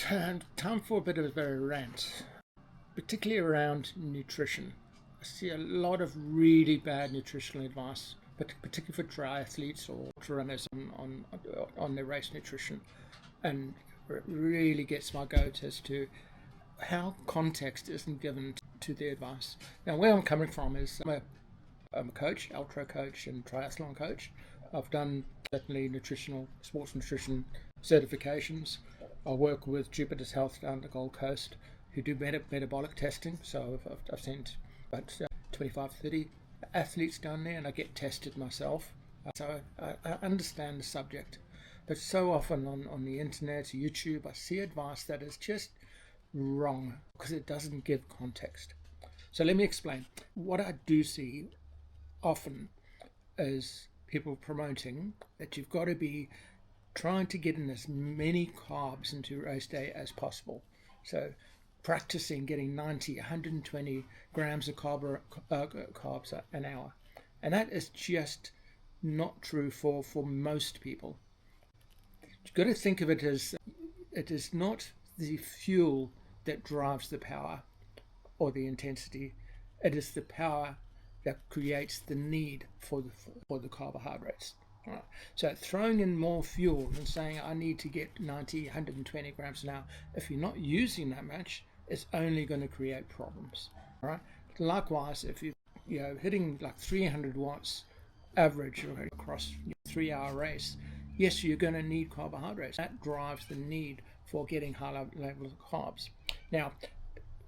Time for a bit of a rant, particularly around nutrition. I see a lot of really bad nutritional advice, but particularly for triathletes or runners on their race nutrition, and it really gets my goat as to how context isn't given to the advice. Now, where I'm coming from is I'm a coach, ultra coach, and triathlon coach. I've done certainly sports nutrition certifications. I work with Jupiter's Health down the Gold Coast, who do metabolic testing. So I've sent about 25, 30 athletes down there, and I get tested myself. So I understand the subject. But so often on the internet, YouTube, I see advice that is just wrong because it doesn't give context. So let me explain. What I do see often is people promoting that you've got to be trying to get in as many carbs into race day as possible. So practicing getting 90, 120 grams of carbs an hour. And that is just not true for most people. You've got to think of it as it is not the fuel that drives the power or the intensity. It is the power that creates the need for the carbohydrates. Right. So throwing in more fuel and saying I need to get 90, 120 grams an hour, if you're not using that much, it's only going to create problems. Right. Likewise, if you're hitting like 300 watts average across a 3-hour race, yes, you're going to need carbohydrates. That drives the need for getting high levels of carbs. Now,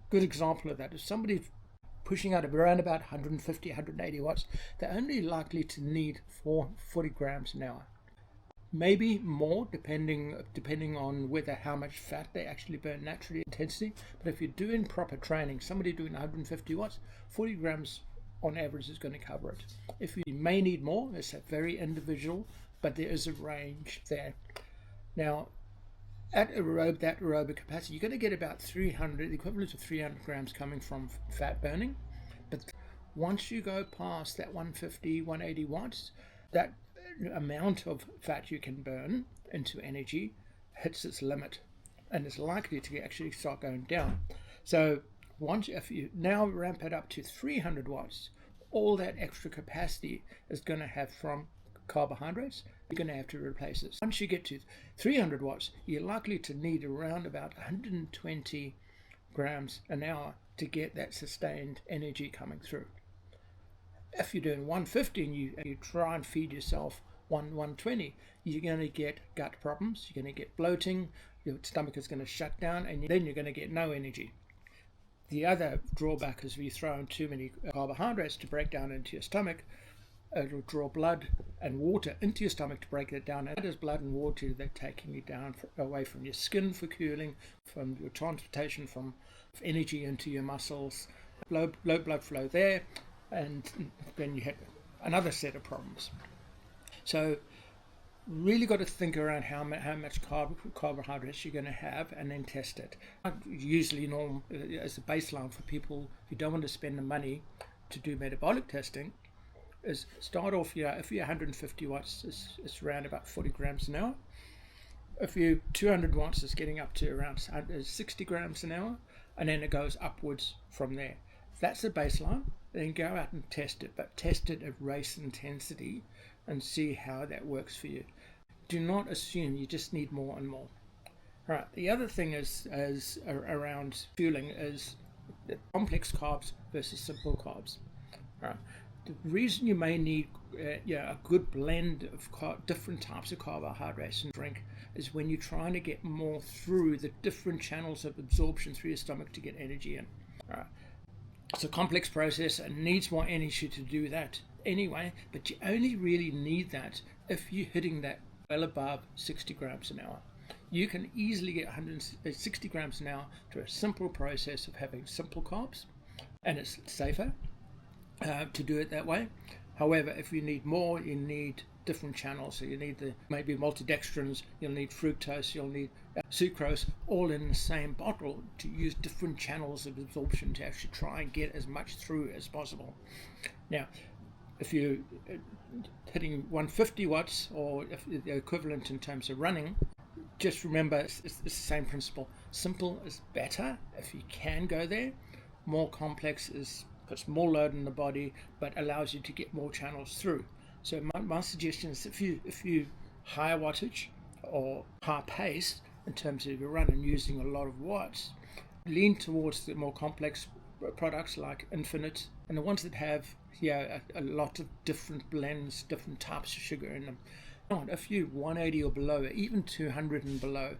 good example of that is somebody pushing out around about 150, 180 watts, they're only likely to need 40 grams an hour. Maybe more, depending on how much fat they actually burn naturally, intensity. But if you're doing proper training, somebody doing 150 watts, 40 grams on average is going to cover it. If you may need more, it's a very individual, but there is a range there. Now, at that aerobic capacity, you're going to get about 300, the equivalent of 300 grams coming from fat burning. But once you go past that 150, 180 watts, that amount of fat you can burn into energy hits its limit and is likely to actually start going down. So if you now ramp it up to 300 watts, all that extra capacity is going to have from carbohydrates, you're going to have to replace it. Once you get to 300 watts, you're likely to need around about 120 grams an hour to get that sustained energy coming through. If you're doing 150 and you try and feed yourself 120, you're going to get gut problems, you're going to get bloating, your stomach is going to shut down, and then you're going to get no energy. The other drawback is if you throw in too many carbohydrates to break down into your stomach, it'll draw blood and water into your stomach to break it down. And that is blood and water that are taking you down away from your skin for cooling, from your transportation from energy into your muscles, low blood flow there, and then you have another set of problems. So really got to think around how much carbohydrates you're going to have and then test it. Usually as a baseline for people who don't want to spend the money to do metabolic testing is start off, if you're 150 watts, it's around about 40 grams an hour. If you're 200 watts, it's getting up to around 60 grams an hour, and then it goes upwards from there. That's the baseline. Then go out and test it, but test it at race intensity and see how that works for you. Do not assume you just need more and more. All right. The other thing is around fueling is complex carbs versus simple carbs. All right. The reason you may need a good blend of different types of carbohydrates in drink is when you're trying to get more through the different channels of absorption through your stomach to get energy in. All right. It's a complex process and needs more energy to do that anyway, but you only really need that if you're hitting that well above 60 grams an hour. You can easily get 160 grams an hour through a simple process of having simple carbs, and it's safer to do it that way. However, if you need more, you need different channels. So you need maybe maltodextrins, you'll need fructose, you'll need sucrose, all in the same bottle to use different channels of absorption to actually try and get as much through as possible. Now, if you're hitting 150 watts, or if the equivalent in terms of running, just remember it's the same principle. Simple is better if you can go there. More complex is puts more load in the body but allows you to get more channels through. So my suggestion is if you higher wattage or high pace in terms of your run and using a lot of watts, lean towards the more complex products like Infinite and the ones that have a lot of different blends, different types of sugar in them. Not if you 180 or below, even 200 and below,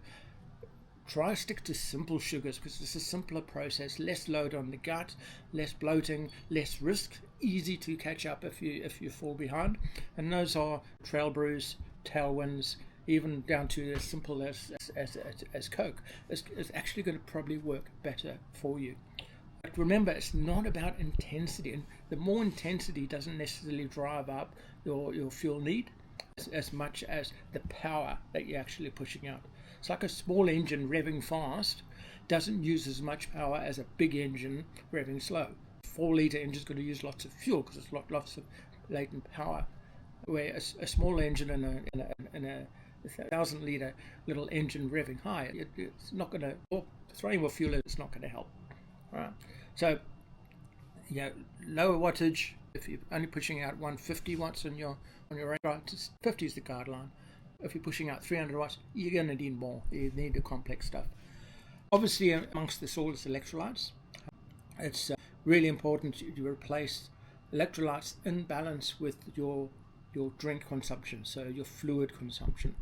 try stick to simple sugars because it's a simpler process, less load on the gut, less bloating, less risk, easy to catch up if you fall behind. And those are trail brews, tailwinds, even down to as simple as Coke. Is actually going to probably work better for you. But remember, it's not about intensity, and the more intensity doesn't necessarily drive up your fuel need as much as the power that you're actually pushing out. It's like a small engine revving fast doesn't use as much power as a big engine revving slow. 4-litre engine is going to use lots of fuel because it's lots of latent power, where a small engine in a 1,000-litre little engine revving high, it's not going to, or throwing more fuel in, it's not going to help. Right. So, lower wattage. If you're only pushing out 150 watts on your range, 50 is the guideline. If you're pushing out 300 watts, you're going to need more. You need the complex stuff. Obviously, amongst this all is electrolytes. It's really important to replace electrolytes in balance with your drink consumption, so your fluid consumption.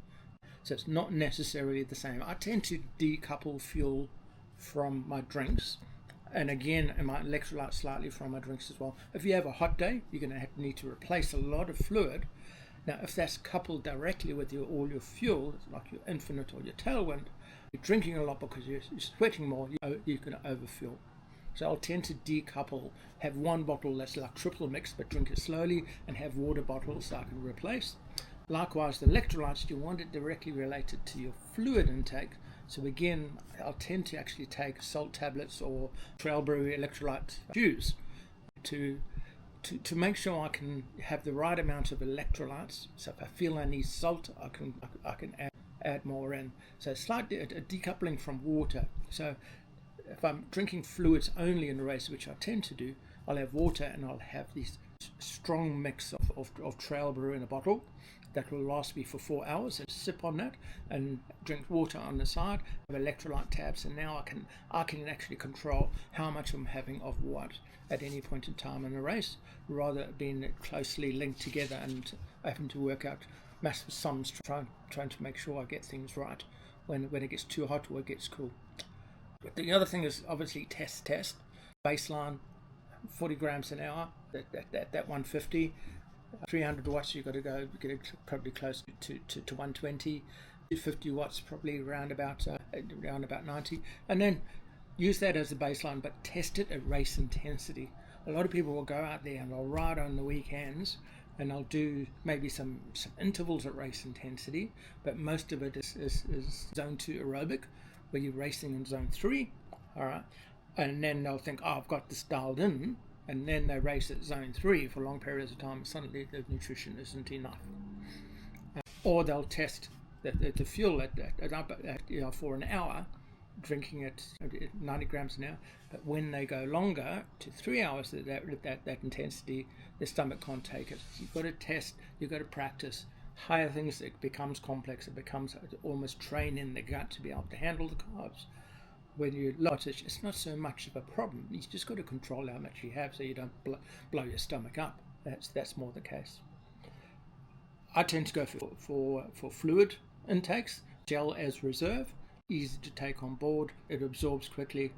So it's not necessarily the same. I tend to decouple fuel from my drinks, and again, my electrolytes slightly from my drinks as well. If you have a hot day, you're going to need to replace a lot of fluid. Now, if that's coupled directly with all your fuel, like your Infinite or your Tailwind, you're drinking a lot because you're sweating more, you're going to overfuel. So I'll tend to decouple, have one bottle that's like triple mixed, but drink it slowly, and have water bottles so I can replace. Likewise, the electrolytes, you want it directly related to your fluid intake. So again, I'll tend to actually take salt tablets or Trail Brew electrolyte juice to make sure I can have the right amount of electrolytes. So if I feel I need salt, I can add more in. So slightly a decoupling from water. So if I'm drinking fluids only in a race, which I tend to do, I'll have water and I'll have this strong mix of Trail Brew in a bottle that will last me for 4 hours, and sip on that and drink water on the side, have electrolyte tabs, and now I can actually control how much I'm having of what at any point in time in a race, rather being closely linked together and having to work out massive sums trying to make sure I get things right when it gets too hot or it gets cool. But the other thing is obviously test baseline 40 grams an hour, that 150, 300 watts you've got to go get it probably close to 120, 50 watts probably around about 90, and then use that as a baseline, but test it at race intensity. A lot of people will go out there and they'll ride on the weekends and they'll do maybe some intervals at race intensity, but most of it is zone 2 aerobic, where you're racing in zone 3, all right, and then they'll think, oh, I've got this dialed in, and then they race at zone 3 for long periods of time, and suddenly the nutrition isn't enough. Or they'll test the fuel at for an hour, drinking at 90 grams an hour, but when they go longer to 3 hours at that intensity, the stomach can't take it. You've got to test, you've got to practice. Higher things, it becomes complex, it becomes almost train in the gut to be able to handle the carbs. When you lot it, it's not so much of a problem. You just got to control how much you have so you don't blow your stomach up. That's more the case. I tend to go for fluid intakes, gel as reserve, easy to take on board, it absorbs quickly.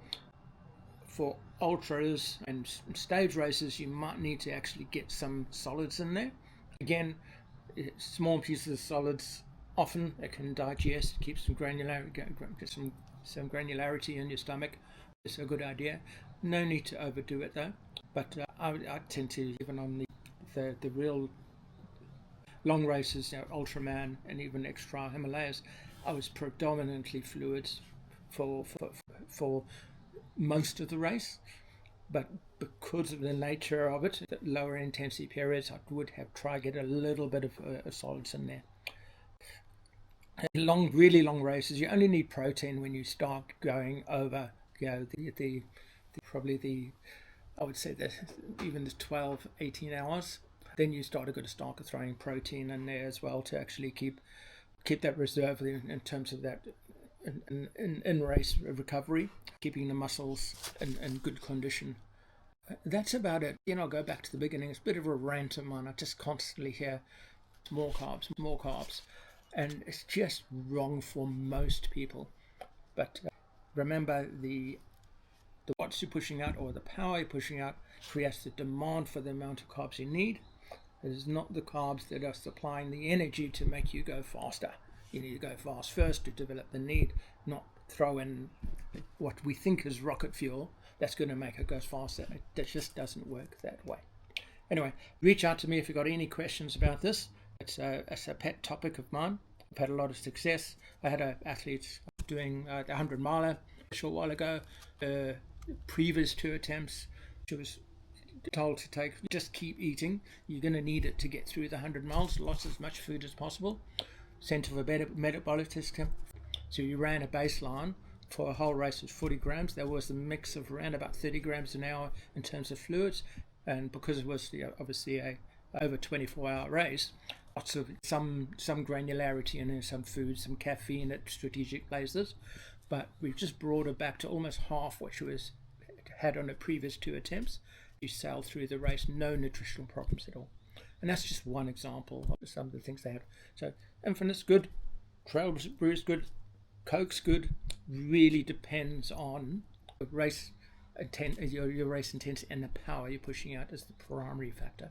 For ultras and stage races, you might need to actually get some solids in there. Again, small pieces of solids, often it can digest, keep some granularity, get some granularity in your stomach. It's a good idea. No need to overdo it though. But I tend to, even on the real long races, Ultraman and even Extra Himalayas, I was predominantly fluids for most of the race. But because of the nature of it, the lower intensity periods, I would have tried to get a little bit of solids in there. Really long races, you only need protein when you start going over, probably the, I would say that even the 12, 18 hours. Then you got to start throwing protein in there as well to actually keep that reserve in terms of that in race recovery, keeping the muscles in good condition. That's about it. I'll go back to the beginning. It's a bit of a rant of mine. I just constantly hear more carbs, more carbs. And it's just wrong for most people. But remember, the watts you're pushing out or the power you're pushing out creates the demand for the amount of carbs you need. It is not the carbs that are supplying the energy to make you go faster. You need to go fast first to develop the need, not throw in what we think is rocket fuel that's going to make it go faster. That just doesn't work that way. Anyway, reach out to me if you've got any questions about this. It's a pet topic of mine. I've had a lot of success. I had an athlete doing the 100 miler a short while ago. Previous 2 attempts, she was told to just keep eating. You're going to need it to get through the 100 miles, lots as much food as possible. Sent to a better metabolic test. So you ran a baseline for a whole race of 40 grams. There was a mix of around about 30 grams an hour in terms of fluids, and because it was obviously a over 24-hour race, lots of some granularity in there, some food, some caffeine at strategic places, but we've just brought her back to almost half what she had on the previous 2 attempts. You sailed through the race, no nutritional problems at all. And that's just one example of some of the things they have. So Infinite's good, Trail Brew's good, Coke's good. Really depends on your race intensity and the power you're pushing out as the primary factor.